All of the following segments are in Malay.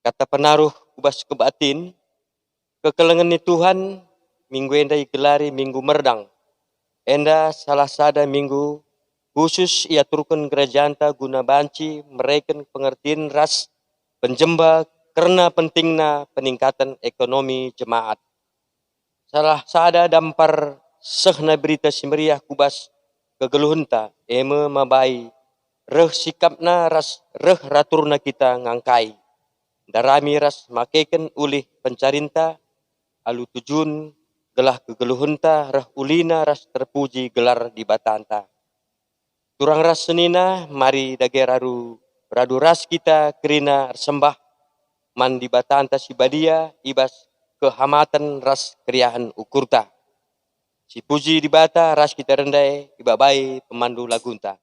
kata penaruh kubas kebatin, kekelengan ni Tuhan, minggu enda gelari minggu merdang. Enda salah sada minggu khusus ia turun kerajaan ta guna banci mereka pengertian ras penjemba karena pentingna peningkatan ekonomi jemaat. Salah sada dampar sehna berita simeriah kubas kegeluhunta eme mabai reh sikapna ras reh raturna kita ngangkai. Darami ras makeken ulih pencarinta alu tujun gelah kegeluhunta reh ulina ras terpuji gelar di batanta. Turang ras senina mari dageraru radu ras kita kerina sembah man di batanta si badia ibas kehamatan ras keriahan ukurta. Si puji di bata ras kita rendai ibabai pemandu lagunta.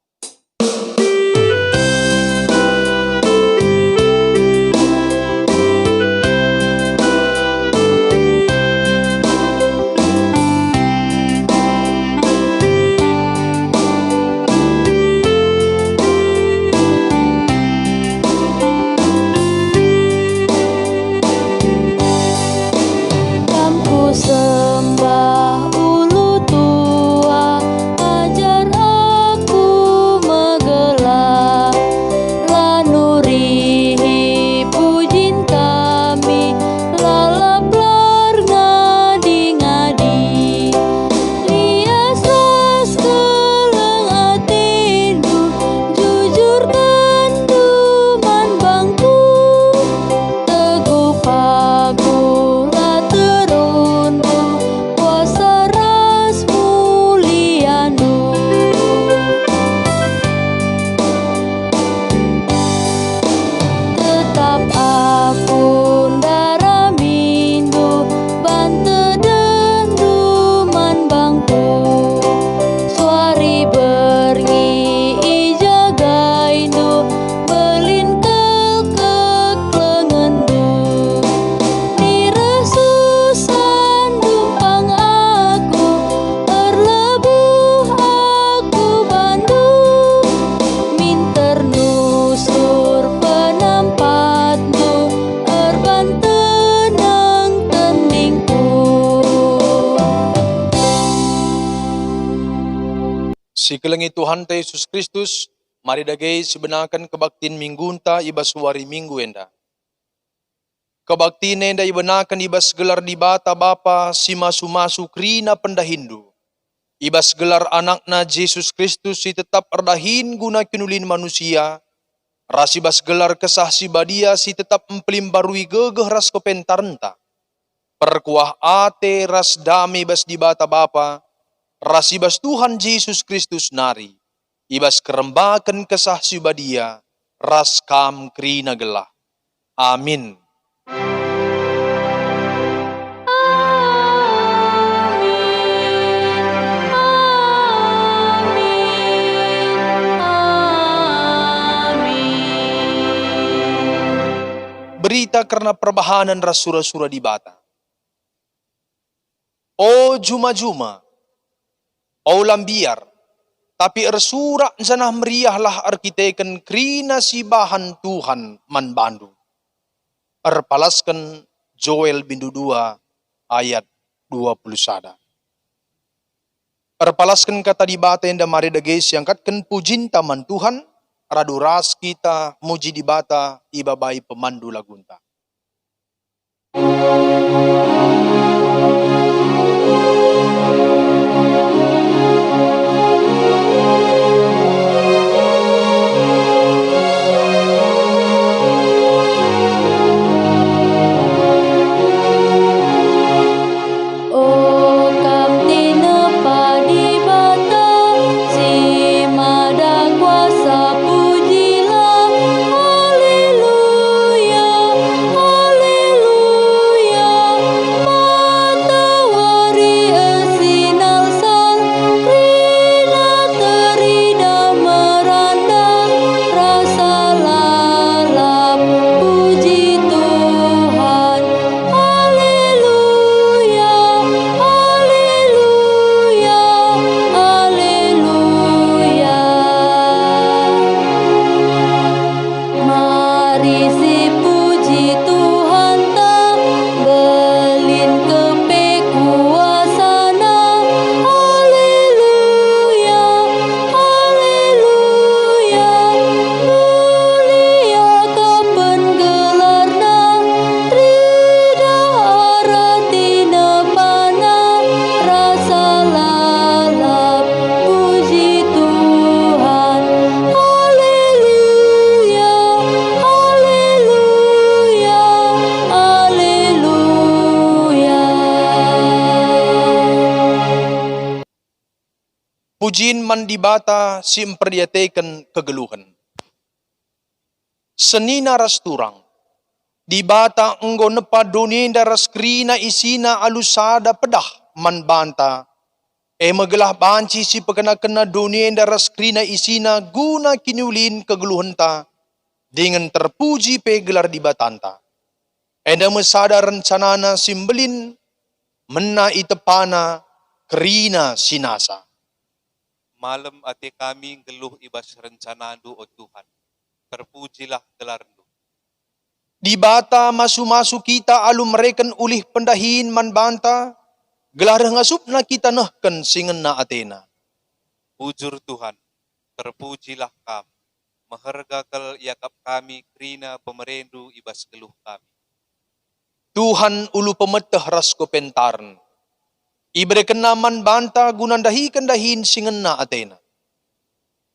Si kelengi Tuhan ta Yesus Kristus, mari dagai sebenarkan kebaktin minggunta ibas wari minggu enda. Kebaktin enda ibenakan ibas gelar di bata bapa si masu-masu krina pendahindu. Ibas gelar anakna Yesus Kristus si tetap erdahin guna kinulin manusia. Ras ibas gelar kesah si badia si tetap empelimbarui gegeh ras kepentarenta. Perkuah ate ras dami bas di bata bapa. Ras ibas Tuhan Yesus Kristus nari, ibas kerembakan kesah sibadia, ras kam krina gelah. Amin. Berita karena perbahanan ras sura-sura di bata. O juma-juma, o lambiar, tapi ersura zanah meriahlah arkiteken krina si bahan Tuhan man bandu. Erpalaskan Joel bindu 2 ayat 21. Erpalaskan kata di bata enda mari dages yang katken pujinta man Tuhan, radu ras kita muji di bata ibabai pemandu lagunta. Haleluya, haleluya. Pujin man di bata si memperdiateken kegeluhan. Senina ras turang. Di bata enggo nepa doninda ras krina isina alusada pedah man banta. Magelah banci si pekena-kena doninda ras krina isina guna kiniulin kegeluhanta. Dengan terpuji pe gelar di batanta. Enda mesada rencanana simbelin mena itepana kerina sinasa. Malam ate kami geluh ibas rencanandu o Tuhan. Terpujilah gelarmu. Di bata masu-masu kita alum mereken ulih pendahin man banta. Gelar ngasupna kita nehken singena atena. Bujur Tuhan, terpujilah kami. Mehergagal yakap kami kerina pemerendu ibas geluh kami. Tuhan ulu pemeteh ras kopentaren. Ibre kenaman banta gunandahi kendahin singena atena.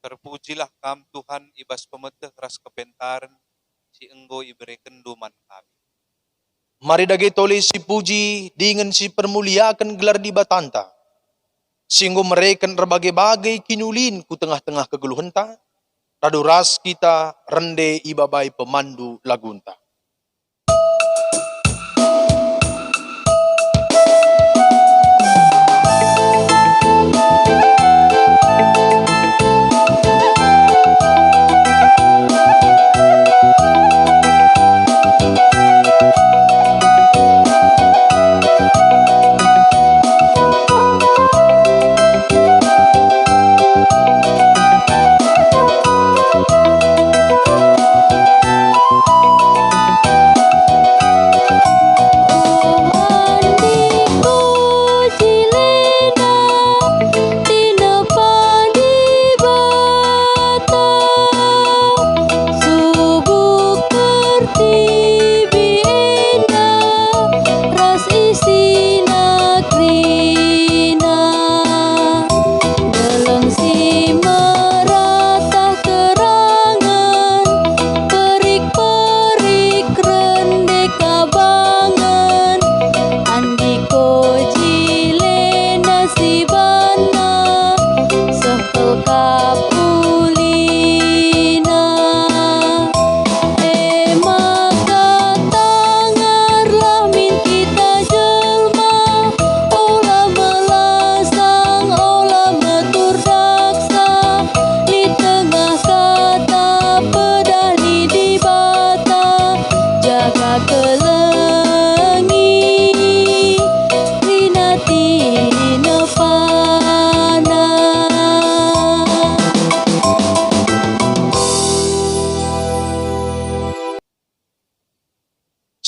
Terpujilah kam Tuhan ibas pemeteh ras kepentaren si enggo ibere kenduman kami. Mari dage tole si puji dengan si permuliakan gelar di batanta. Singgo mereken berbagai-bagai kinulin ku tengah-tengah kegeluhenta. Radu ras kita rende ibabai pemandu lagunta.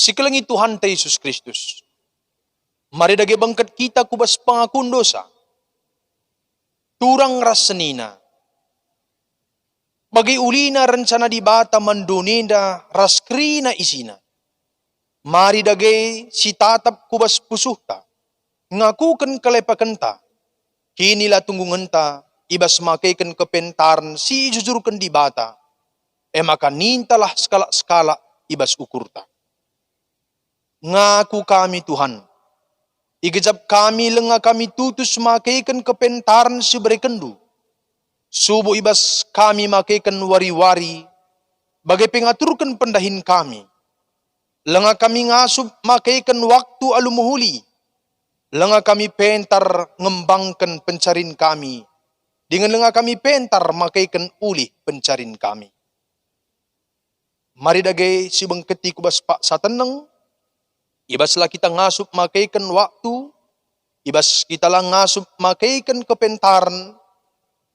Sikelengi Tuhan Yesus Kristus. Mari dage bangkat kita kubas pangakun dosa. Turang ras senina. Bagi ulina rencana di bata mandoninda ras krina isina. Mari dage si tatap kubas pusuhta. Ngakuken kelepakenta. Kinilah tunggungenta ibas makaiken kepentaran si jujurken di bata. Maka nintalah skala-skala ibas ukurta. Ngaku kami Tuhan. Igejap kami lenga kami tutus makaikan kepentaran sebrekendu. Subuh ibas kami makaikan wari-wari. Bagai pengaturkan pendahin kami. Lenga kami ngasup makaikan waktu alumuhuli. Lenga kami pentar ngembangkan pencarin kami. Dengan lenga kami pentar makaikan ulih pencarin kami. Mari dage si bengketi kubas pak sateneng. Ibaslah kita ngasup makaikan waktu, ibas kita lang ngasup makaikan kepentaran,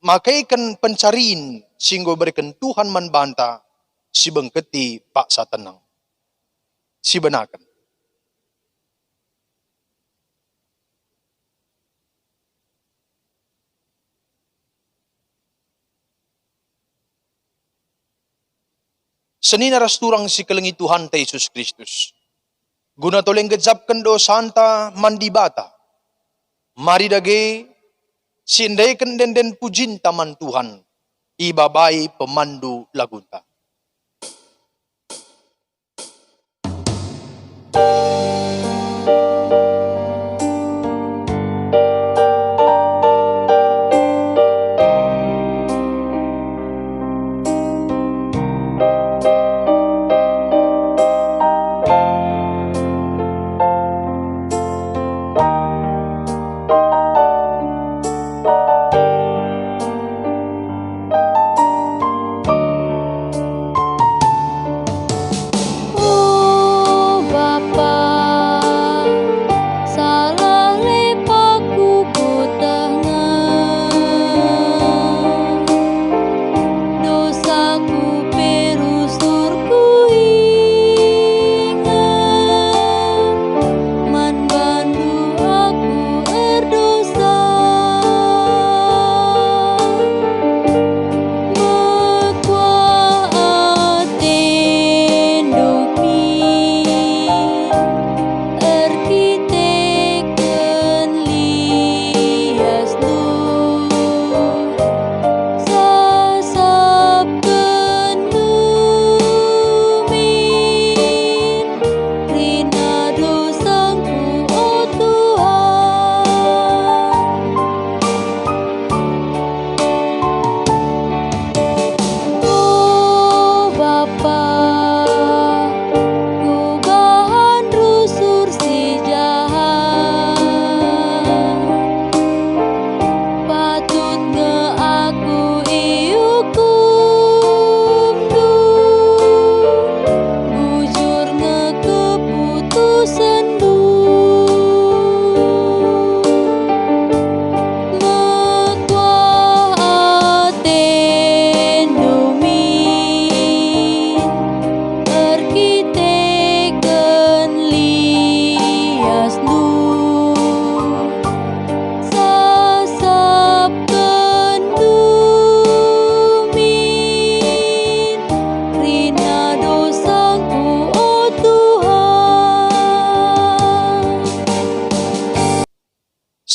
makaikan pencarin, singgo berikan Tuhan manbanta, si bengketi pak satenang. Si benakan. Senina rasturang si kelengi Tuhan Yesus Kristus. Guna toleng gejapkan dosanta mandibata. Mari dage sindaikan den pujin taman Tuhan. Ibabai pemandu lagunta.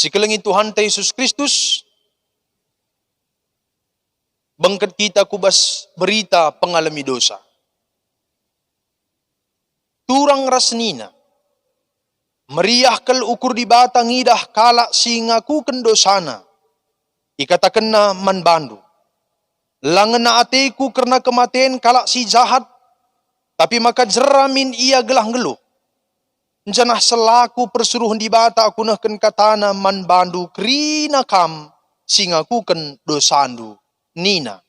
Sikelengi Tuhan ta Yesus Kristus, bangkat kita kubas berita pengalami dosa. Turang rasnina, meriah kel ukur di bata ngidah kalak singaku kendosana, ikatakan na man bandu. Langen na ateku karena kematian kalak si jahat, tapi maka jeramin ia gelah ngeluh. Janah selaku persuruhan di bata aku nahken katana man bandu krina kam singaku ken dosandu nina.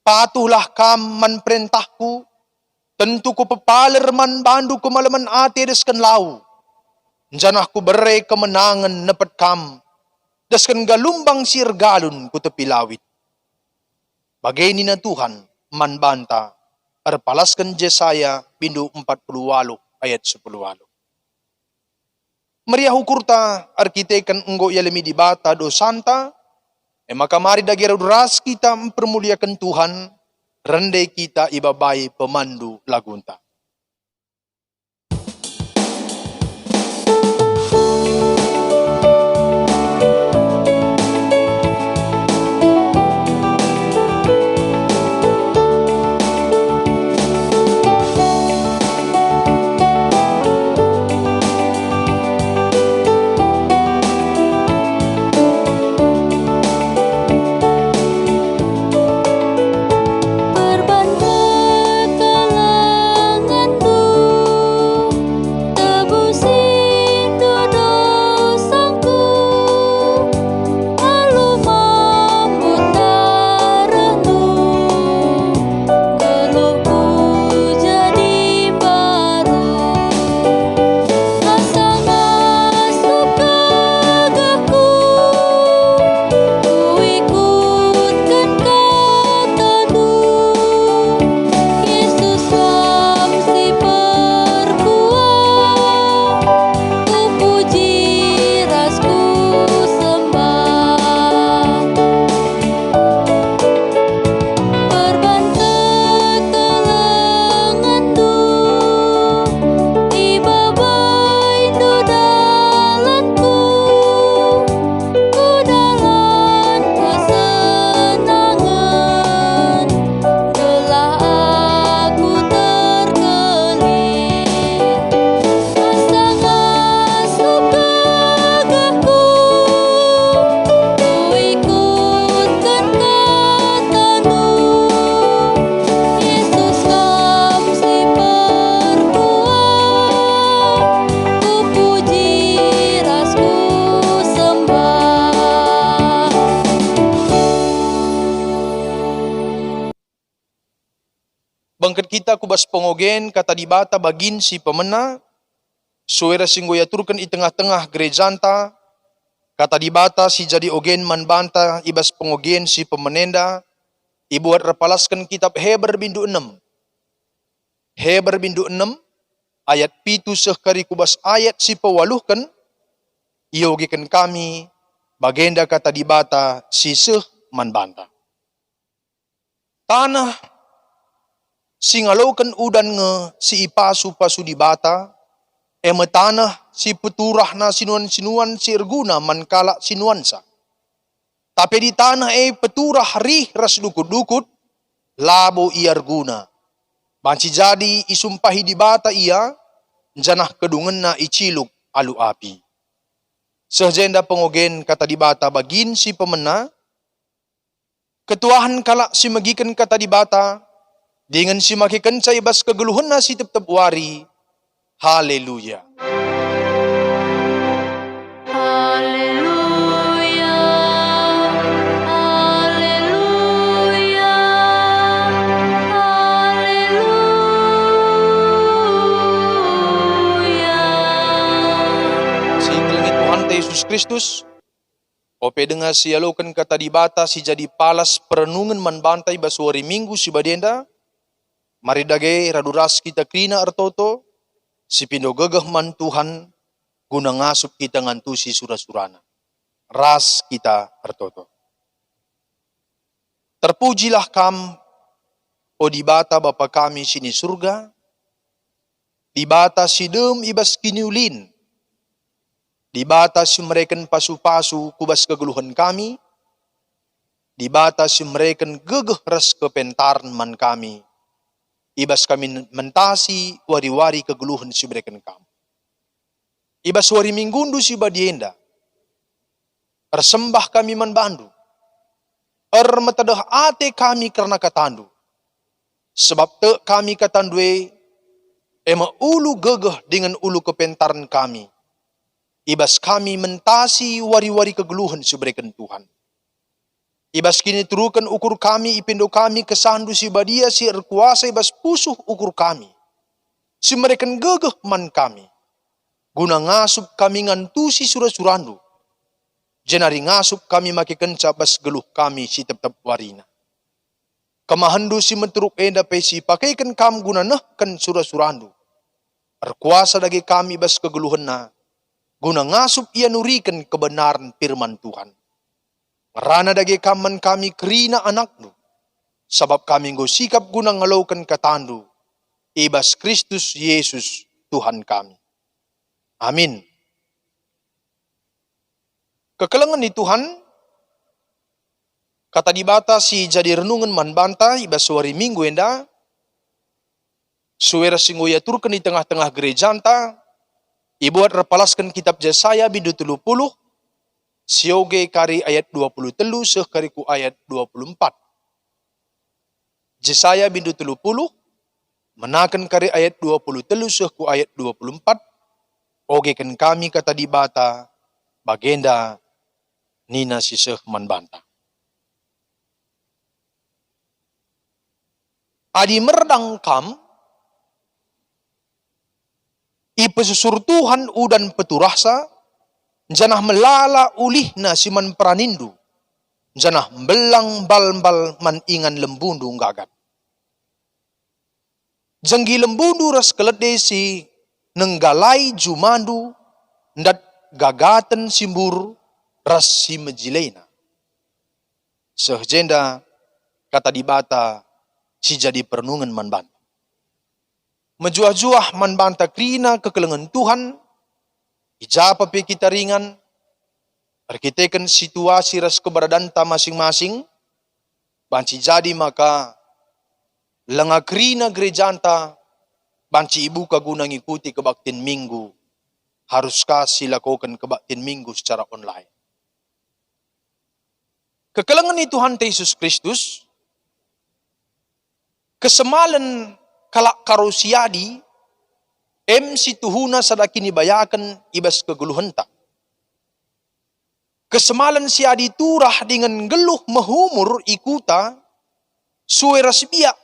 Patuhlah kam man perintahku, tentu ku pepaler man bandu kemalaman ate desken lau. Janah ku bere kemenangan nepet kam, desken galumbang sirgalun ku tepi lawit. Bageni na Tuhan man banta, arpalaskan Jesaya bindu 48 ayat 10. Meriah ukurta arkitekan enggo yalemi di bata do santa, maka mari dagera duras kita mempermuliakan Tuhan, rendai kita ibabai pemandu lagunta. Bangkat kita kubas pengogen kata dibata bagin si pemena, suara singgo yaturkan i tengah-tengah gerejanta, kata dibata si jadi ogen man banta ibas pengogen si pemenenda, ibuat repalaskan kitab Heber bindu 6. Heber bindu 6, ayat pitu sekari kubas ayat si pewaluhkan, iogikan kami, bagenda kata dibata si seh man banta. Tanah singalaukan udan nge si ipasu-pasu di bata, tanah si peturah na sinuan-sinuan si erguna man kalak sinuansa. Tapi di tanah peturah rih ras dukut-dukut, labo ia erguna. Banci jadi isumpahi di bata ia, janah kedungen na iciluk alu api. Sehjenda pengogen kata di bata bagin si pemena, ketuahan kalak si magikan kata di bata, dengan si makikan sa ibas kegeluhan na si tep-tep wari. Haleluya. Haleluya. Haleluya. Haleluya. Singlingit Tuhan ta Yesus Kristus, ope dengar sialokan kata di bata si jadi palas perenungan man bantai basuari minggu si badenda, mari dage raduras kita krina artoto, si pindo gegeh man Tuhan, guna ngasup kita ngantusi surah-surana. Ras kita artoto. Terpujilah kam, o dibata Bapa kami sini surga, dibata sidem ibas kiniulin, Di batas mereka pasu-pasu kubas kegeluhan kami, di batas mereka gegeh ras kepentaran man kami, ibas kami mentasi wari-wari kegeluhan si mereka kami. Ibas wari minggundu si badienda, ersembah kami man bandu, matadah ate kami karena katandu, sebab te kami katandue, ema ulu gegeh dengan ulu kepentaran kami, ibas kami mentasi wari-wari kegeluhan subrekan Tuhan. Ibas kini turukan ukur kami, ipindo kami kesandu si badia si erkuasa ibas pusuh ukur kami. Si mereka gegeh man kami. Guna ngasup kami ngantusi surah-surandu. Jenari ngasup kami maki kenca bas geluh kami si tetap warina. Kemahandu si menturuk enda pesi pakaikan kam guna nehkan surah-surandu. Erkuasa dagi kami bas kegeluhan na. Guna ngasup ia nurikan kebenaran firman Tuhan. Rana dagi kaman kami kerina anaknu. Sabab kami go sikap guna ngalaukan katandu. Ibas Kristus Yesus Tuhan kami. Amin. Kekelengan ni Tuhan. Kata dibata si jadi renungan man banta ibas suari minggu enda. Suera singoya turkan di tengah-tengah gereja anta. Ibuat repalaskan kitab Yesaya bidu 30. Sioge kari ayat 23 seh kariku ayat 24. Yesaya bidu 30 menakan kari ayat 23 seh ku ayat 24. Oge kan kami kata dibata bagenda nina si seh manbanta. Adi merdang kam ipesusur Tuhan udan peturasa janah melala ulihna siman pranindu. Janah belang bal-bal man ingan lembundu gagat. Jenggi lembundu ras kelede si nenggalai jumandu ndat gagaten simbur ras si mejilena. Sehjenda kata dibata si jadi perenungan man banta. Menjuah-juah man banta krina kekelengan Tuhan. Ijapa pi kita ringan, perkitekan situasi ras keberadaan ta masing-masing, banci jadi maka lengakrina gereja anta, banci ibu kaguna ngikuti kebaktian minggu, haruskah silakukan kebaktian minggu secara online. Kekelengan ni Tuhan Yesus Kristus, kesemalan kalak karusiadi, si tuhuna sadakini bayakan ibas kegeluhenta. Kesemalan si adi turah dengan geluh mehumur ikuta suera sebiak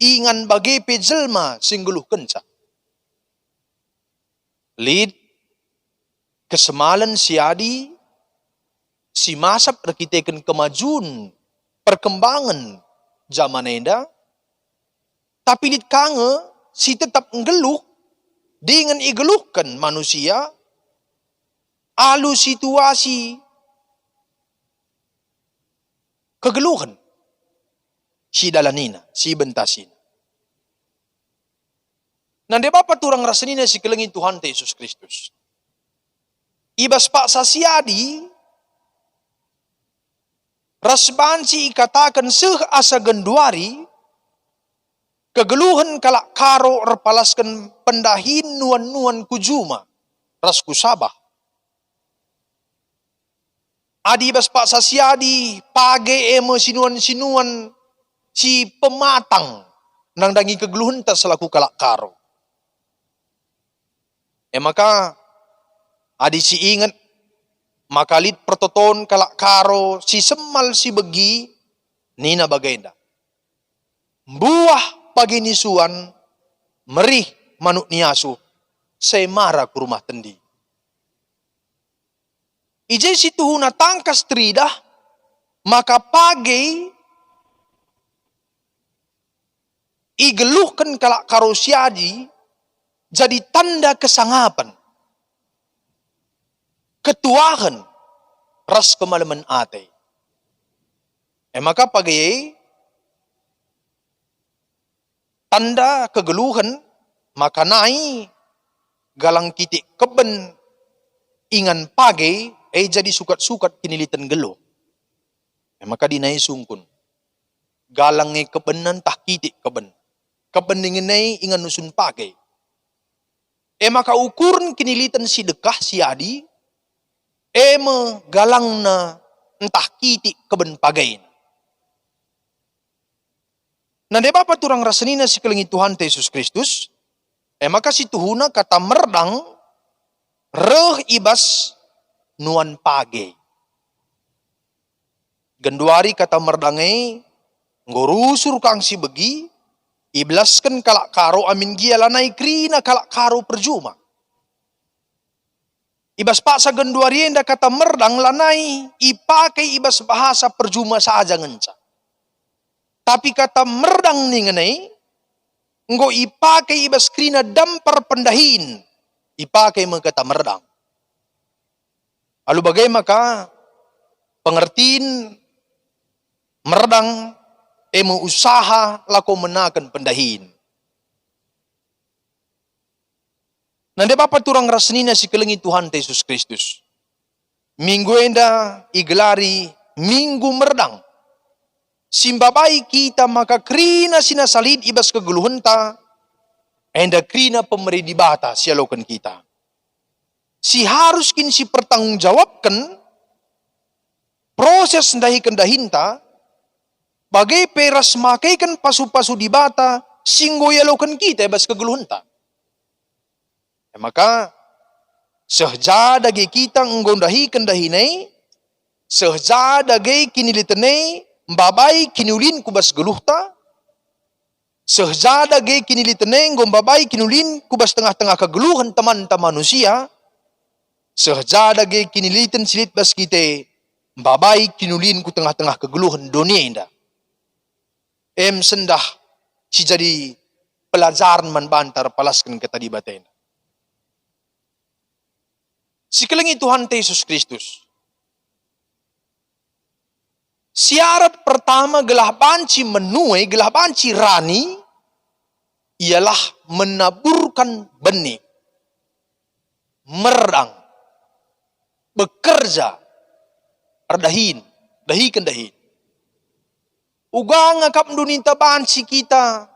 ingan bagepe jelma sing geluh kenca. Lid kesemalan si adi si masap rekiteken kemajuan perkembangan zaman enda tapi lid kange si tetap ngeluh dengan igeluhkan manusia alu situasi kegeluhan si dalanina, si bentasina. Nande bapa turang rasanina si kelengin Tuhan Yesus Kristus. Ibas pak sasiadi rasbansi ikatakan seh asa genduari kegeluhan kalak karo repalaskan pendahin nuan-nuan kujuma. Rasku sabah. Adi bas pak sasiadi page eme sinuan-sinuan si pematang nang dangi kegeluhan tak selaku kalak karo. Maka adi si ingat makalit pertoton kalak karo si semal si begi nina bagenda. Buah pagi nisuan, merih manuk niasu, saya marah ke rumah tendi. Ije si tuhuna tangkas tridah, maka pagi igeluhkan kalak karusiadi, jadi tanda kesangapan. Ketuahan, ras kemalaman ate. Maka pagi tanda kegeluhan maka naik galang titik keben ingan page, jadi sukat-sukat kinilitan gelo. Maka dinai sungkun. Galangi kebenan tak kitik keben. Kebeninginai ingan nusun page. Maka ukuran kinilitan si dekah si adi, galang na entah kitik keben pagain. Nah, de bapa turang rasanina si kelengi Tuhan Yesus Kristus, maka si Tuhuna kata merdang, reh ibas nuan page. Genduari kata merdangai, ngurusur kang si begi, iblaskan kalak karo amin gia lanai krina kalak karo perjuma. Ibas paksa genduari enda kata merdang lanai, ipakai ibas bahasa perjuma saja ngenca. Tapi kata merdang ni ngenai, nggo ipakai ibas krina dampar pendahin, ipakai kata merdang. Lalu bagaimana maka pengertiin merdang usaha lako menakan pendahin. Nanti bapa turang rasnina si kelengi Tuhan Yesus Kristus. Minggu enda igelari minggu merdang. Simbabai kita maka krina sinasalid ibas keguluhenta. Enda krina pemeri dibata sialokan kita. Si harus kin si pertanggungjawabkan proses ndahikan dahinta bagai peras makaikan pasu-pasu dibata singgo yalokan kita ibas keguluhenta. Maka sehjada ge kita nggondahi kendahinai, sehjada ge kinilitenai mbabai kinulin kubas geluhta, sehjada ge kinilitenai ngombabai kinulin kubas tengah-tengah kegeluhan teman-teman manusia, sehjada ge kiniliten silit bas kita mbabai kinulin ku tengah-tengah kegeluhan dunia indah. Sendah si jadi pelajaran man bantar palaskan kata di batin. Si kelengi Tuhan Yesus Kristus. Syarat pertama gelah banci menuai, gelah banci rani, ialah menaburkan benih. Merdang. Bekerja. Ardahin. Dahikan dahin. Ugang ngakap ninta banci kita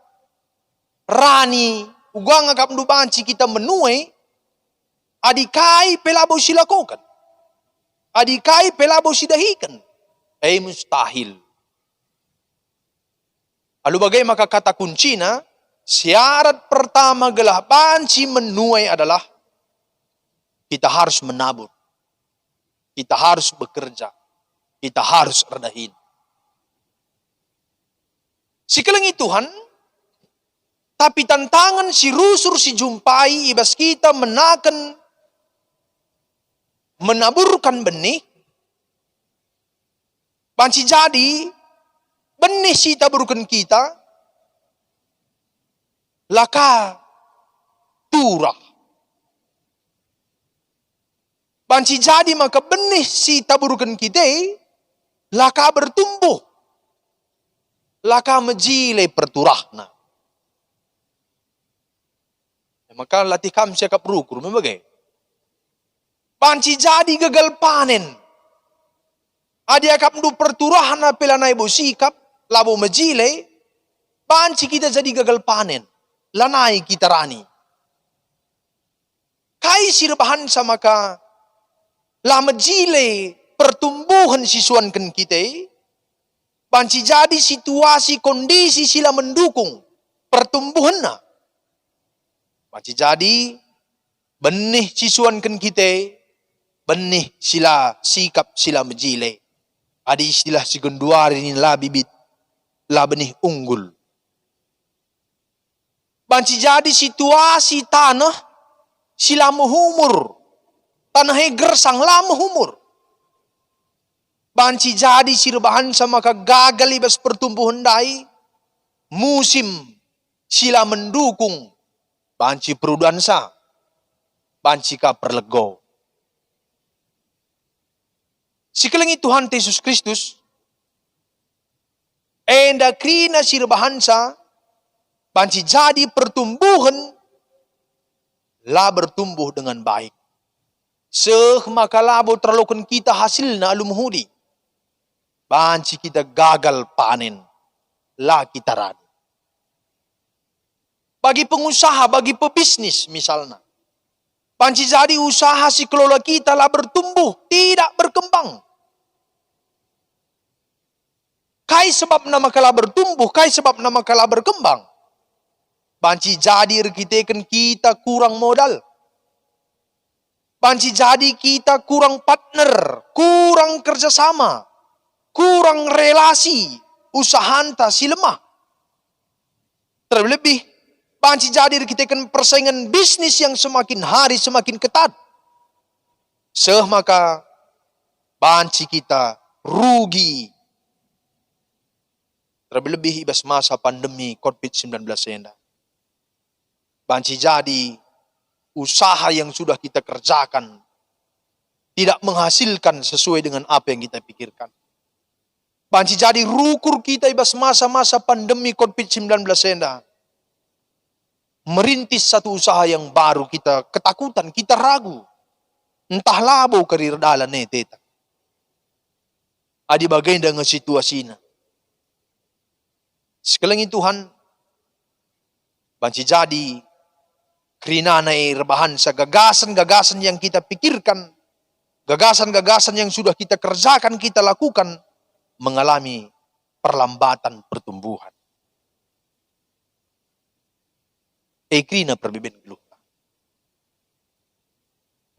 rani. Ugang ngakap banci kita menuai. Adikai pelabo silakukan. Adikai pelabo sidahikan. Mustahil. Lalu bagaimana kata kuncinya? Syarat pertama gelah banci menuai adalah kita harus menabur. Kita harus bekerja. Kita harus redahin. Si kelengi Tuhan, tapi tantangan si rusur si jumpai ibas kita menaburkan benih, banci jadi benih si taburkan kita, laka turah. Banci jadi maka benih si taburkan kita, laka bertumbuh, laka menjilai perturahna. Maka latih kam siakap rukur, membagai. Banci jadi gagal panen. Adi akap ndu perturahan apela na ibu sikap, labo majile, banci kita jadi gagal panen. Lanai kita rani. Kai sirbahan sama ka, la majile pertumbuhan sisuankan kita, banci jadi situasi kondisi sila mendukung pertumbuhan na. Banci jadi benih sisuankan kita, benih sila sikap sila majile. Ada istilah si genduari ni la bibit, la benih unggul. Banci jadi situasi tanah sila menghumur. Tanah gersang la menghumur. Banci jadi sirbahan sama kagagal ibas pertumbuhan dai. Musim sila mendukung. Banci prudansa. Banci ka perlego. Si kelengi Tuhan Yesus Kristus, enda krina sirbahansa, banci jadi pertumbuhan, la bertumbuh dengan baik. Seh makalabo terlakukan kita hasil na alumuhudi. Banci kita gagal panen. Lah kita rani. Bagi pengusaha, bagi pebisnis misalnya. Banci jadi usaha si kelola kita lah bertumbuh, tidak berkembang. Kai sebab nama kalah bertumbuh, kai sebab nama kalah berkembang. Banci jadi rekitekan kita kurang modal. Banci jadi kita kurang partner, kurang kerjasama, kurang relasi, usaha anta si lemah. Terlebih, banci jadi rekitekan persaingan bisnis yang semakin hari semakin ketat. Seh maka banci kita rugi. Terlebih ibas masa pandemi COVID-19 ini. Banci jadi usaha yang sudah kita kerjakan tidak menghasilkan sesuai dengan apa yang kita pikirkan. Banci jadi rukur kita ibas masa-masa pandemi COVID-19 ini. Merintis satu usaha yang baru kita ketakutan, kita ragu. Entah labo karir dalan teta. Adi bagian dengan situasinya. Sekalian Tuhan, banci jadi kerinana rebahan sa gagasan-gagasan yang kita pikirkan, gagasan-gagasan yang sudah kita kerjakan, kita lakukan, mengalami perlambatan pertumbuhan. Krina perbeben geluh.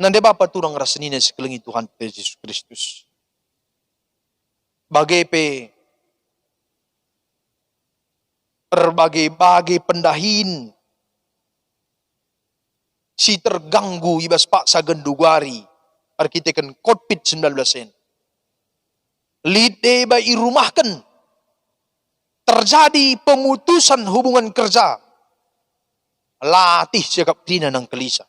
Nande Bapa turang rasanina sekeliling Tuhan Yesus Kristus. Bagai berbagai pendahin si terganggu ibas paksa gendugari arkiteken COVID-19 ini. Lide ba irumahkan terjadi pemutusan hubungan kerja. Latih sikap tina ng kelisa.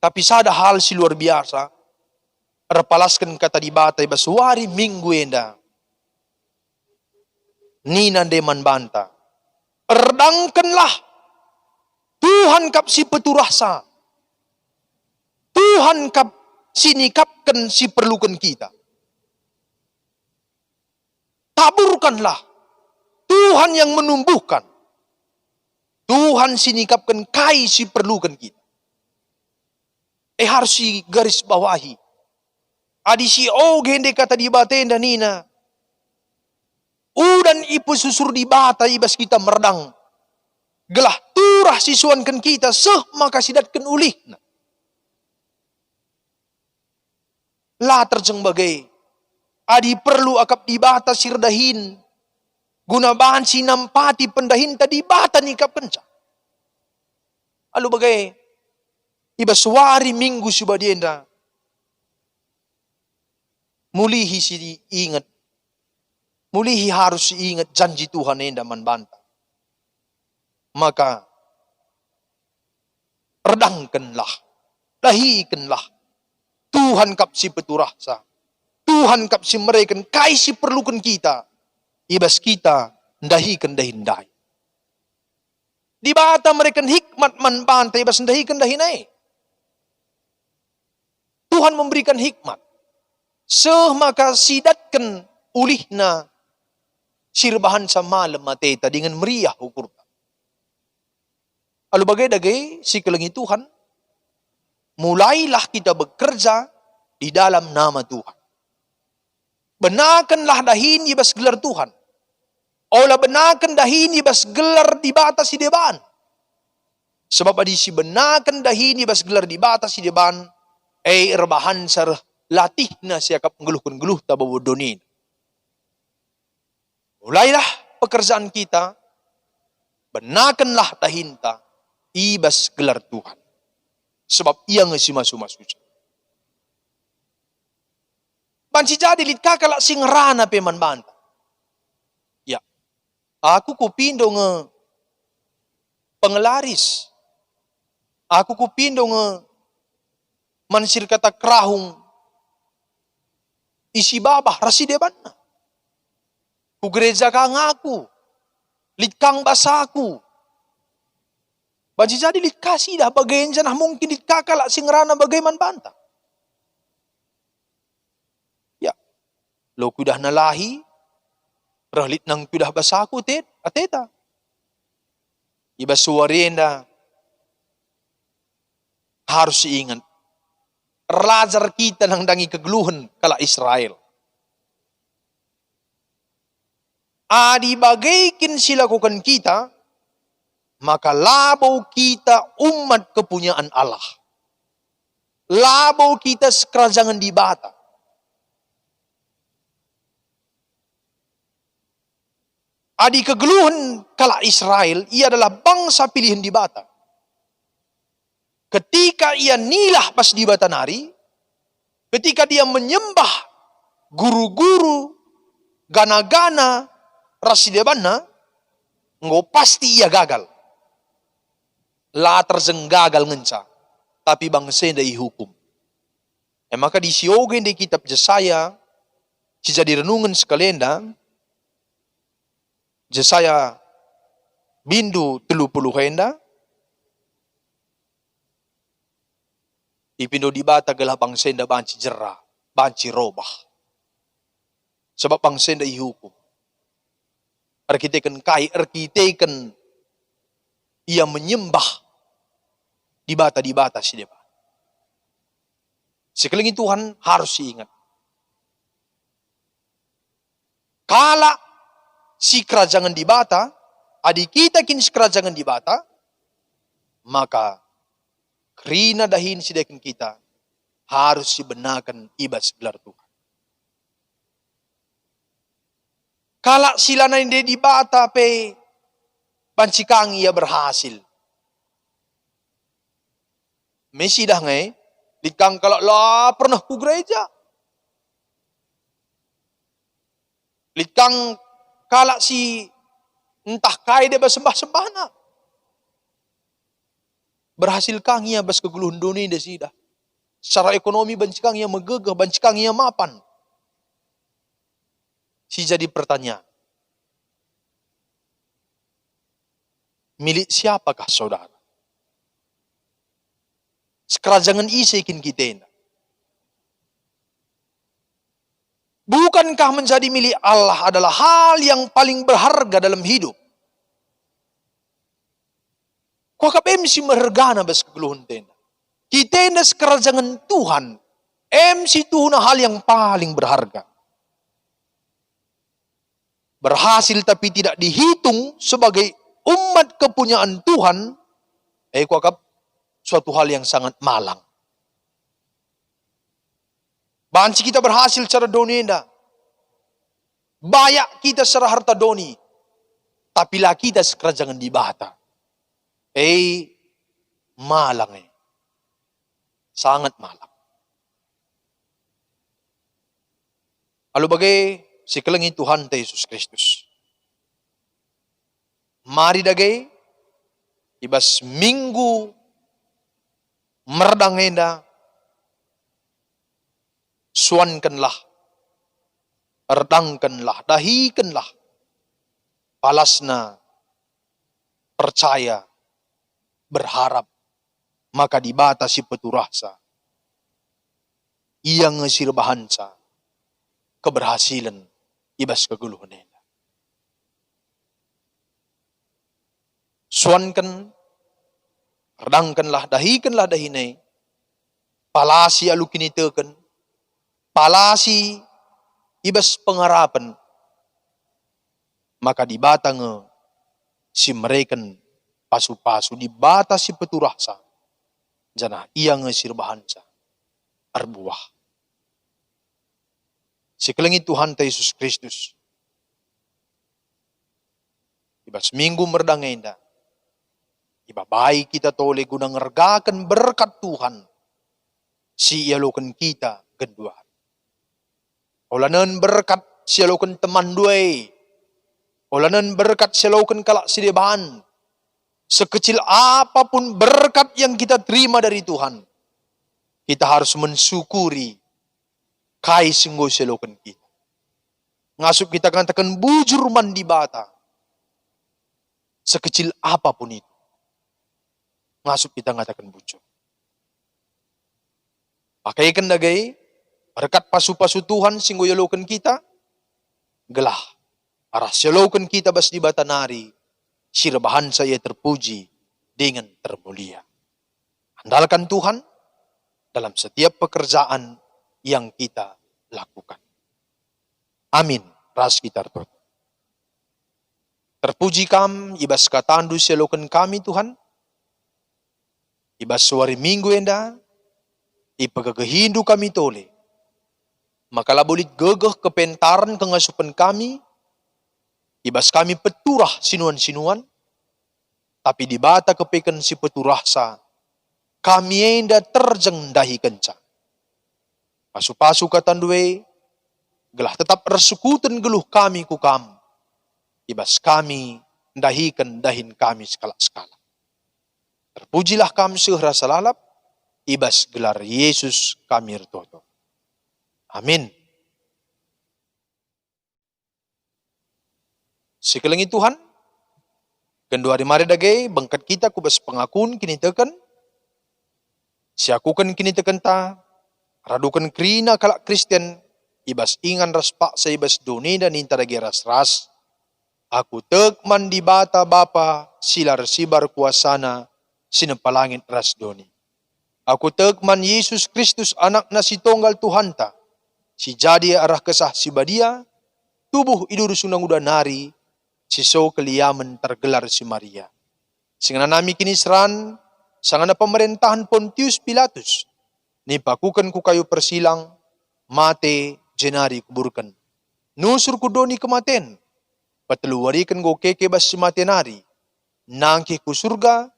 Tapi sada hal si luar biasa. Repalaskan kata di bata ibas wari minggu enda. Nina deman banta. Erdangkanlah Tuhan kap si peturasa. Tuhan kap sinikapkan si perlukan kita. Taburkanlah Tuhan yang menumbuhkan. Tuhan sinikapkan kai si perlukan kita. Harus si garis bawahi. Adi si gende kata di batenda nina. Udan ipu susur di bata ibas kita meredang. Gelah turah sisuankan kita seh maka sidatkan ulih. Lah terjeng bagai. Adi perlu akap di bata sirdahin. Guna bahan sinampati pendahin tadi bata nikap kenca. Lalu bagai. Ibas wari minggu subadienda. Mulihi si ingat. Mulihi harus ingat janji Tuhan enda manbanta. Maka redangkanlah, lahikanlah Tuhan kap si peturasa. Tuhan kap si mereka kai si perlukan kita. Ibas kita ndahikan dahindai. Di bata mereka hikmat manbanta ibas ndahikan dahinai. Tuhan memberikan hikmat. Seh maka sidatkan ulihna sirbahan sa malam mateta dengan meriah ukurta. Alu bagay-dagay si kelengi Tuhan, mulailah kita bekerja di dalam nama Tuhan. Benakanlah dahin ibas gelar Tuhan. Ola benakan dahin ibas gelar di batas si deban. Sebab adi si benakan dahin ibas gelar di batas si deban, rebahan sar latih na siya kap ngeluh-ngeluh tabawodonin. Mulailah pekerjaan kita, benakanlah dahinta, ibas gelar Tuhan. Sebab ia ngesi masu-masu. Banci jadi lit kakala sing rana peman banta. Ya, aku kupindo nge pengelaris. Aku kupindo nge mansir kata kerahung isi babah rasi deban. Ku gereja kang aku, lit kang basaku. Baji jadi lit kasih dah bagain janah mungkin lit kakala singrana bagaiman banta. Ya, lo kudah nalahi, rahlit nang kudah basaku ateta. Iba suwarenda harus ingat. Rajar kita nang dangi kegeluhan kala Israel. Adi bagaikin silakukan kita, maka labaw kita umat kepunyaan Allah. Labaw kita sekerajangan di bata. Adi kegeluhan kala Israel, ia adalah bangsa pilihan di bata. Ketika ia nilah pas di bata nari, ketika dia menyembah guru-guru, gana-gana, rasidebana, ngo pasti ia gagal. La terzenggagal ngenca, tapi bangsa dai hukum. Maka disiogen di kitab Yesaya, si jadi renungan sekalenda, Yesaya bindu 30 henda, ipindo di bata galah bangsa da banci jerah, banci robah. Sebab bangsa da ihukum. Arkiteken ia menyembah di bata si deba. Sekeliling Tuhan harus diingat. Kala si kerajangan di bata, adik kita kini si kerajangan di bata, maka kerina dahin si dekin kita harus dibenarkan ibas gelar Tuhan. Kala sila na hindi di bata pe pancikang ia berhasil. Mesi dah ngay, likang kala la pernah ku gereja. Likang kala si entah kaya dia bersembah-sembah na. Berhasil kang ia bas keguluhan dunia dia sidah. Secara ekonomi bancikang ia megegah, bancikang ia mapan. Si jadi pertanyaan. Milik siapakah saudara? Sekerajangan isikin kita ini. Bukankah menjadi milik Allah adalah hal yang paling berharga dalam hidup? Kau MC mergana bas kegeluhan tenda. Kita ini sekerajangan Tuhan. MC Tuhan hal yang paling berharga. Berhasil tapi tidak dihitung sebagai umat kepunyaan Tuhan, kuakap suatu hal yang sangat malang. Banci kita berhasil secara donenda. Bayak kita secara harta doni. Tapi lah kita sekerajangan di bata. Malang sangat malang. Lalu bagai sekelengi Tuhan Yesus Kristus. Mari dagay, ibas minggu merdang henda, suankanlah, erdangkanlah, dahikanlah, palasna, percaya, berharap, maka dibatasi peturahsa. Ia ngesirbahansa, keberhasilan, ibas keguluhan henda. Suankan, redangkanlah, dahikanlah dahinay, palasi alu kinitekan, palasi ibas pengarapan, maka dibatang si mereka pasu-pasu, dibatasi peturahsa, jana ia ngesirbahansa, arbuah. Sekelengi Tuhan Yesus Kristus, ibas minggu merdangenda, iba baik kita tole guna ngergakan berkat Tuhan. Si ialokan kita genduan. Olanan berkat si ialokan teman duay. Olanan berkat si ialokan kalak sidebahan. Sekecil apapun berkat yang kita terima dari Tuhan, kita harus mensyukuri kai sungguh si ialokan kita. Ngasup kita katakan bujur mandi bata. Sekecil apapun itu. ngasup kita ngatakan bujur. Pakaikan dagai, berkat pasu-pasu Tuhan singgo yolokan kita, gelah, arah yolokan kita bas di batanari, sirbahan saya terpuji dengan termulia. Andalkan Tuhan dalam setiap pekerjaan yang kita lakukan. Amin. Ras kita tertutup. Terpuji kam, ibas katandu selokan kami Tuhan. Ibas suari minggu enda, ipagagehindu kami tole. Maka labulit gegeh kepentaran kengasupan kami, ibas kami peturah sinuan-sinuan, tapi di bata kepekan si peturah sa, kami enda terjeng dahi kenca. Pasu-pasu katandue, gelah tetap resukuten geluh kami ku kam, ibas kami dahikan dahin kami skala-skala. Terpujilah kami sehera salalap, ibas gelar Yesus kami ertoto. Amin. Sekelengi Tuhan, kedua hari mari dage, bangkat kita kubas pengakun kini teken, siakukan kini teken ta, radukan krina kalak Kristen, ibas ingan ras paksa ibas doni dan inta dage ras-ras, aku tekman di bata bapa silar sibar kuasana, sinepalangit ras doni. Aku tekman Yesus Kristus anak na si tonggal Tuhanta, si jadi arah kesah si badia, tubuh idur sunang udanari, si so keliaman tergelar si Maria. Singana nami kini seran, sangana pemerintahan Pontius Pilatus, nipakukan ku kayu persilang, mate jenari kuburkan. Nusur ku doni kematen, pateluwarikan go keke bas si matenari, nangki ku surga,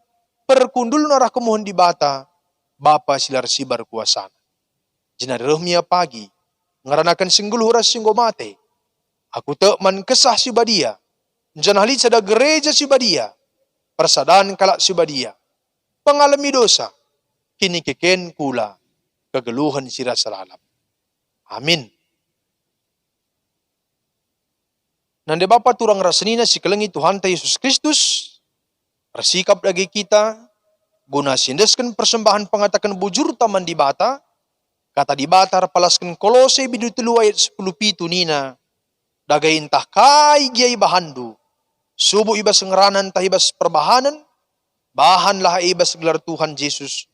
perkundul narah kemohon di bata, bapa silar sibar kuasana. Jenari rohmia pagi, ngaranakan singgul huras singgo mate, aku tekman kesah si badia, janahli sada gereja si badia, persadaan kalak si badia, pengalami dosa, kini keken kula, kegeluhan sira salalap. Amin. Nande Bapa turang rasenina si kelengi Tuhan Yesus Kristus, bersikap lagi kita, guna sindeskan persembahan pengatakan bujur taman di bata, kata di bata palaskan Kolose bidu telu ayat 10 pitu nina, dagai intah kai giai bahandu, subuh ibas ngeranan tahibas perbahanan, bahanlah ibas gelar Tuhan Yesus,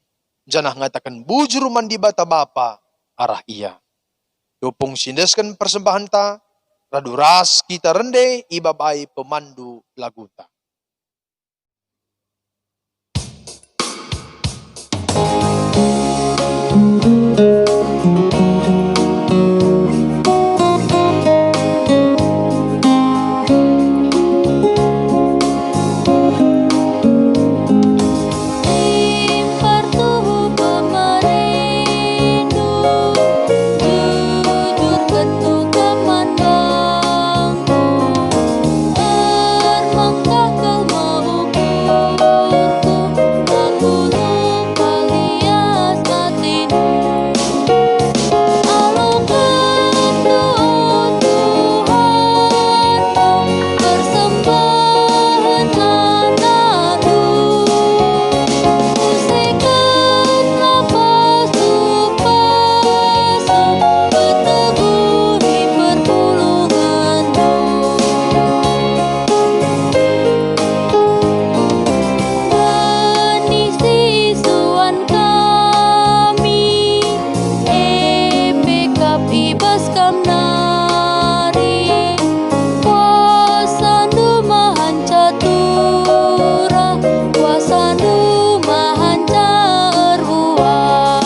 janah ngatakan bujur mandi bata bapa, arah ia. Dupung sindeskan persembahan ta, radu ras kita rende ibabai pemandu laguta. Impartuhu pemerindu, jujur ketu kemandangku, ermangkah kau mengukurku, aku lupa lias hatimu. Alukan doa Tuhanku, persembahan anakku. Usikanlah pasu-pasu, peteguhi perpulunganmu. Benih sisuan kami, epekap ibas kam nari, kuasandu mahan catura, kuasandu mahan caruah.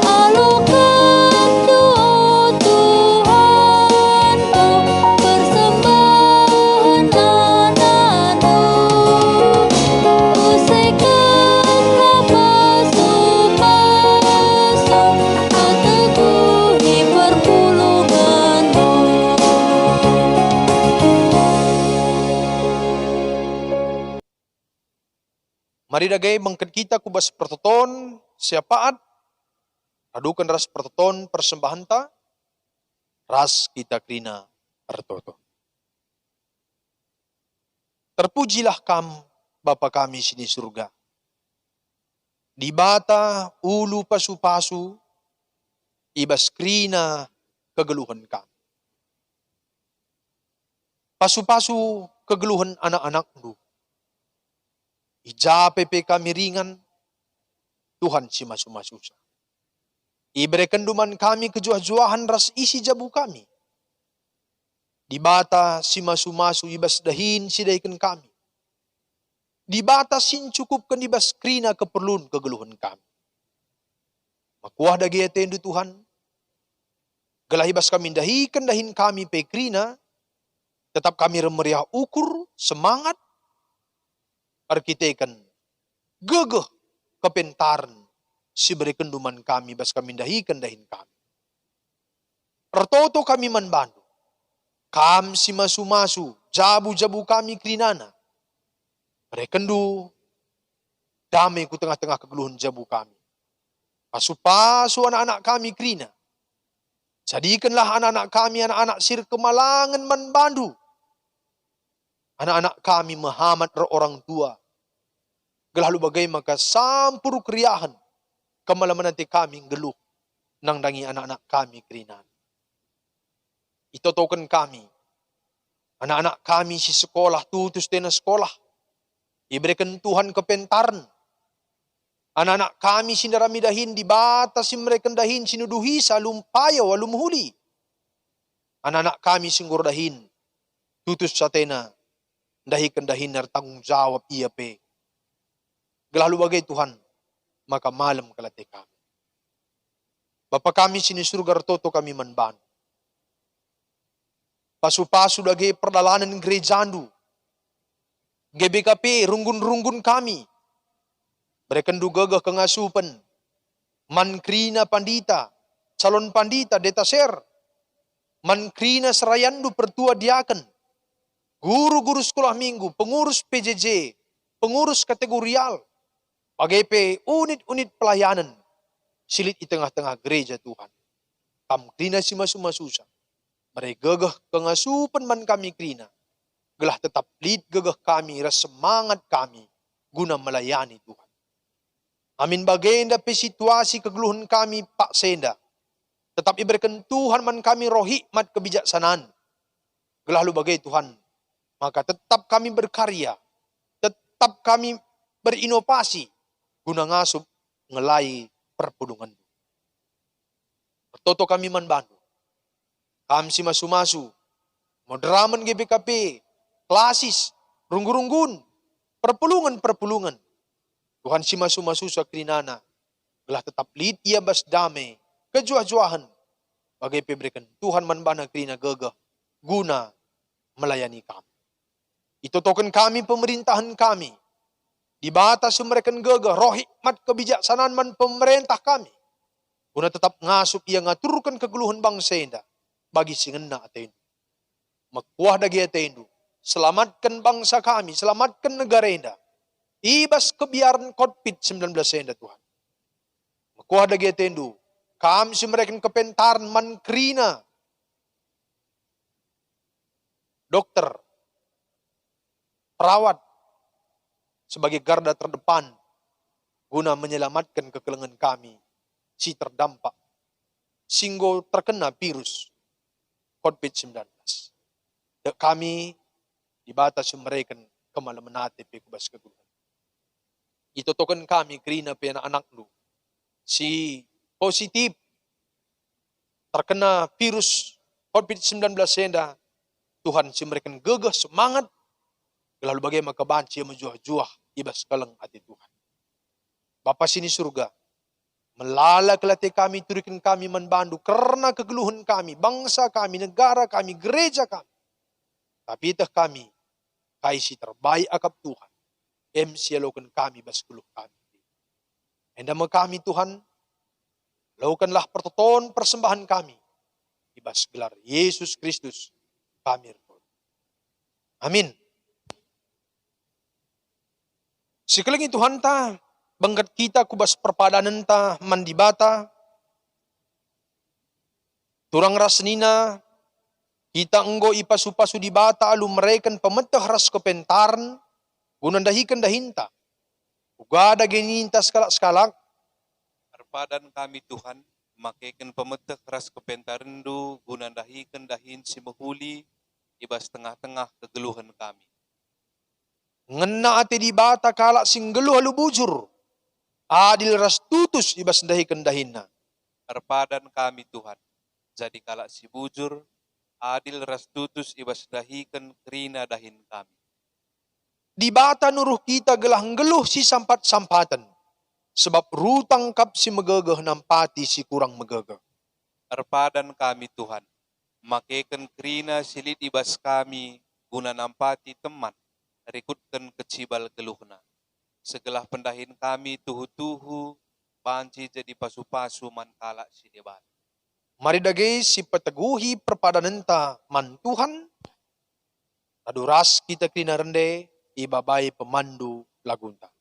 Alukan doa Tuhanku, persembahan anakku. Usikanlah pasu-pasu, peteguhi perpulunganmu. Mari dagai bangkat kita kubas pertoton, siapaat, radukan ras pertoton persembahan ta, ras kita krina pertoto. Terpujilah kam, Bapa kami sini surga. Di bata ulu pasu-pasu, ibas krina kegeluhan kami. Pasu-pasu kegeluhan anak-anak lu. Ijape pe kami ringan, Tuhan si masu-masusa. Iberikan duman kami kejuah-juahan ras isi jabu kami. Di bata si masu-masu ibas dahin si daikan kami. Di bata sin cukupkan ibas krina keperluan kegeluhan kami. Makuah dagi etendu Tuhan. Gelah ibas kami dahikan dahin kami pe krina. Tetap kami remeriah ukur, semangat. Arkitekan gegeh kepentaran si berikan duman kami bas kami dahikan dahin kami. Ertoto kami manbandu. Kam si masu-masu, jabu-jabu kami krinana. Merekendu, damai ku tengah-tengah kegeluhan jabu kami. Pasu-pasu anak-anak kami krina. Jadikanlah anak-anak kami anak-anak sir kemalangan manbandu. Anak-anak kami mehamat orang tua. Gelalu bagai maka sampur kriahan. Kemalaman nanti kami geluh. Nang dangi anak-anak kami kerinan. Itotokan kami. Anak-anak kami si sekolah tutus tena sekolah. Iberikan Tuhan kepentaran. Anak-anak kami sindarami dahin di batas si mereka dahin sinuduhi salumpaya walum huli. Anak-anak kami singgur dahin. Tutus satena. Dahikan dahin tanggung jawab iya pe. Gelalu bagai Tuhan. Maka malam kalate kami. Bapa kami sini surga retoto kami manbantu. Pasu-pasu dagi perdalanan gerejandu. GBKP runggun-runggun kami. Berikan gagah kengasupan. Mankrina pandita. Calon pandita detaser. Mankrina serayandu pertua diaken. Guru-guru sekolah minggu. Pengurus PJJ. Pengurus kategorial. PGP unit-unit pelayanan. Silit di tengah-tengah gereja Tuhan. Kamkrina si masu-masusa. Mereka gagah kengasupan man kami krina. Gelah tetap lid gagah kami, ras semangat kami, guna melayani Tuhan. Amin bagenda pe situasi kegeluhan kami Pak Senda. Tetap iberikan Tuhan man kami roh hikmat kebijaksanaan. Gelah lu bagai Tuhan. Maka tetap kami berkarya. Tetap kami berinovasi. Guna ngasup ngelai perpudungan. Bertoto kami manbantu. Kami si masu-masu. Moderaman GBKP. Klasis. Runggun-runggun. Perpulungan-perpulungan. Tuhan si masu-masu sa krinana. Gelah tetap lid ia bas damai. Kejuah-juahan. Bagai pemberikan Tuhan manbana krina gagah. Guna melayani kami. Itotokan kami pemerintahan kami. Di batas mereka gagah. Roh hikmat kebijaksanaan man pemerintah kami. Guna tetap ngasup ia ngaturkan kegeluhan bangsa enda. Bagi singena atendu. Makuah dagi atendu. Selamatkan bangsa kami. Selamatkan negara enda. Ibas kebiaran COVID-19 enda Tuhan. Makuah dagi atendu. Kami si mereka kepentaran mankrina. Dokter. Perawat. Sebagai garda terdepan. Guna menyelamatkan kekelengan kami. Si terdampak. Singgo terkena virus. COVID-19. Kami dibatas mereka kemalaman pe kubas keguluhan. Itotokan kami krina pe anak-anak lu. Si positif terkena virus COVID-19 senda. Tuhan si mereka gagah semangat. Lalu bagaimana kebanci menjuah-juah ibas kalang hati Tuhan. Bapa sini surga. Melala kelate kami, turikan kami manbandu karena kegeluhan kami, bangsa kami, negara kami, gereja kami. Tapi itah kami, kaisi terbaik akap Tuhan. Sialokan kami bas keluh kami. Endama kami Tuhan, lakukanlah pertoton persembahan kami. Ibas gelar Yesus Kristus, kami berdoa. Amin. Sekali Tuhan ta, bangkat kita kubas perpadanan ta mandibata. Turang rasnina, kita enggo ipasu-pasu di bata alu mereka pemetah ras kepentaran, gunan dahikan dahinta. Uga ada genintas kalak-skalak, Arpadan kami Tuhan, makaikan pemetek ras kepentarendu, guna dahikan dahin si mahuli, ibas tengah-tengah kegeluhan kami. ngena ate di bata kalak sing geluh halu bujur, adil ras tutus ibas dahikan dahinna. Arpadan kami Tuhan, jadi kalak si bujur, adil ras tutus ibas dahikan kerina dahin kami. Di bata nuruh kita gelah ngeluh si sampat-sampatan, sebab rutang kap si megegeh nampati si kurang megegeh. Arpadan kami Tuhan, makaikan kerina silit ibas kami, guna nampati teman, rikutkan kecibal geluhna. Segelah pendahin kami tuhu-tuhu, banci jadi pasu-pasu man kalak si debat. Mari dage si peteguhi perpadanenta man Tuhan, taduras kita krina rende, ibabai pemandu lagunta.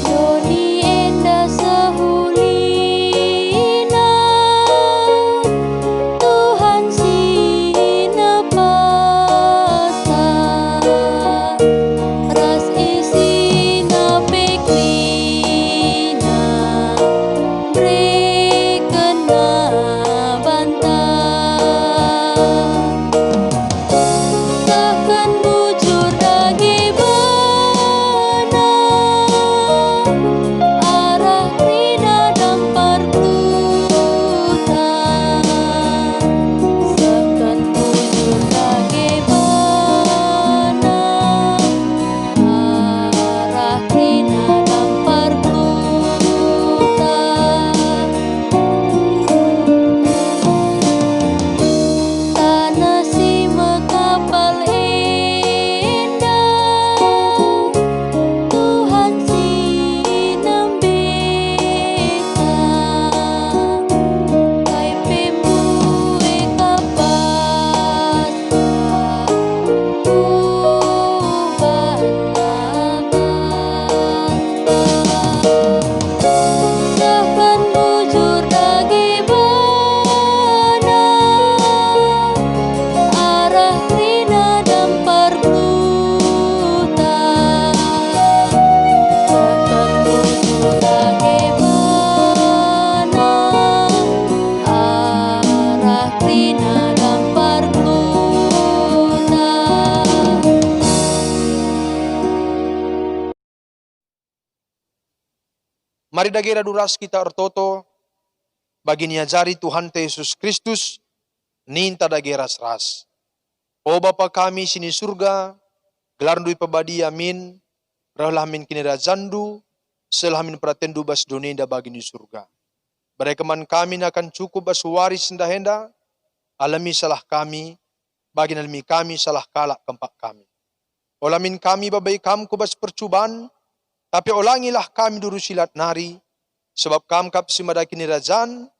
Doni enda sehulina, Tuhan sina pasa, ras isina peklina, brekena bantah. Takkan bujur lagi bana, arah rina dampar pluta. Takkan bujur lagi bana, arah rina dampar pluta. Tanah si mekapal indah, Tuhan si nembita, kai pemue kapasa, Tuhan abasta. Takkan bujur lagi bana, arah rina dampar pluta. Takkan bujur lagi bana, arah rina dampar pluta. Mari dage raduras kita ertoto, bagi niajari Tuhan Yesus Kristus, ninta dage ras-ras. O Bapa kami sini surga, gelarndui pabadi amin, rahlah min kinera zandu, selah min pratendu bas donenda bagi ni surga. Berekeman kami akan cukup bas waris sendahenda, alami salah kami, bagi nalmi kami salah kalak kempak kami. Olamin kami babai kamku bas percubaan, tapi olangilah kami duru silat nari, sebab kam kap simadaki nirajaan,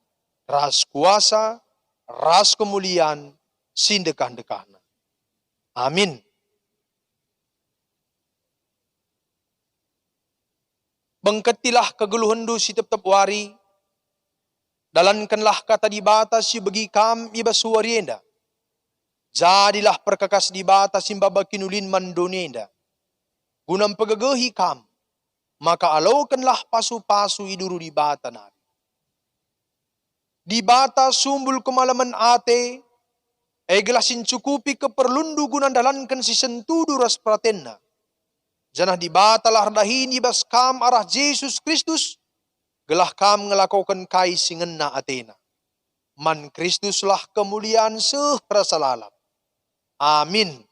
ras kuasa, ras kemuliaan, sindekah-dekahna. Amin. Bengketilah kegeluhendu si tetap wari, dalankanlah kata di batas si bagi kam ibas warienda. Jadilah perkakas di batas simbaba kinulin mandonenda. Gunam pegegehi kam, maka alaukanlah pasu-pasu iduru di bata nari. Di bata sumbul kemalaman ate, gelasin cukupi keperlundu gunan dalankan si sentudu ras pratenna. Janah di bata lah dahin ibas kam arah Yesus Kristus, gelah kam ngelakukan kai singenna atena. Man Kristuslah kemuliaan sehrasalalap. Amin.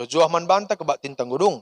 Tujuh man banta kebak tintang gudung.